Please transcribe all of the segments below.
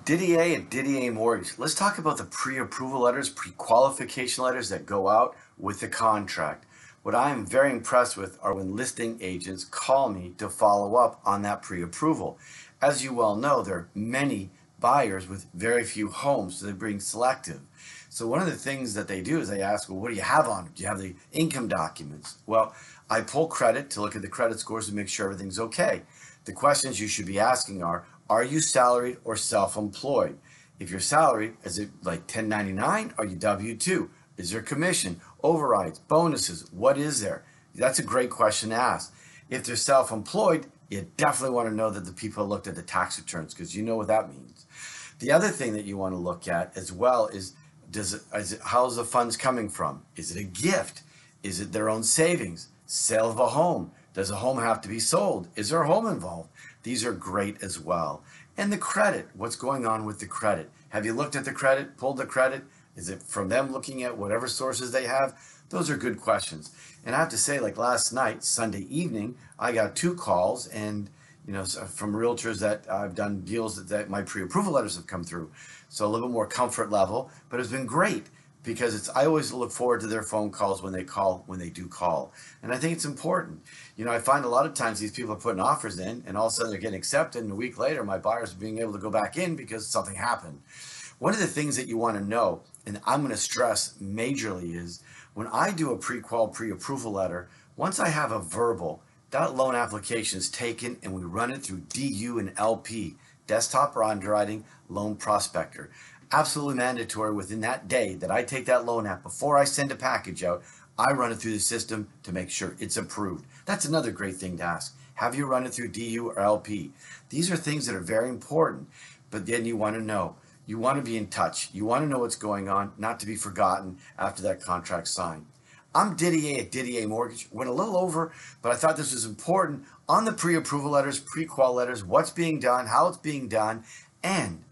Didier and Didier Mortgage. Let's talk about the pre-approval letters, pre-qualification letters that go out with the contract. What I am very impressed with are when listing agents call me to follow up on that pre-approval. As you well know, there are many buyers with very few homes, so they're being selective. So one of the things that they do is they ask, well, what do you have on it? Do you have the income documents? Well, I pull credit to look at the credit scores to make sure everything's okay. The questions you should be asking are you salaried or self-employed? If you're salaried, is it like 1099? Are you W-2? Is there commission, overrides, bonuses? What is there? That's a great question to ask. If they're self-employed, you definitely want to know that the people looked at the tax returns because you know what that means. The other thing that you want to look at as well is how's the funds coming from? Is it a gift? Is it their own savings? Sale of a home? Does a home have to be sold? Is there a home involved? These are great as well. And the credit, what's going on with the credit? Have you looked at the credit, pulled the credit? Is it from them looking at whatever sources they have? Those are good questions. And I have to say, like last night, Sunday evening, I got 2 calls and from realtors that I've done deals that my pre-approval letters have come through. So a little bit more comfort level, but it's been great because I always look forward to their phone calls when they do call. And I think it's important. I find a lot of times these people are putting offers in and all of a sudden they're getting accepted and a week later my buyers are being able to go back in because something happened. One of the things that you want to know, and I'm going to stress majorly, is when I do a pre-qual pre-approval letter, once I have a verbal, that loan application is taken and we run it through DU and LP, desktop or underwriting loan prospector. Absolutely mandatory within that day that I take that loan app before I send a package out. I run it through the system to make sure it's approved. That's another great thing to ask. Have you run it through DU or LP? These are things that are very important, but then you want to know. You want to be in touch. You want to know what's going on, not to be forgotten after that contract's signed. I'm Didier at Didier Mortgage. Went a little over, but I thought this was important on the pre-approval letters, pre-qual letters, what's being done, how it's being done, and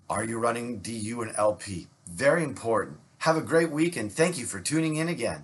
are you running DU and LP? Very important. Have a great week and thank you for tuning in again.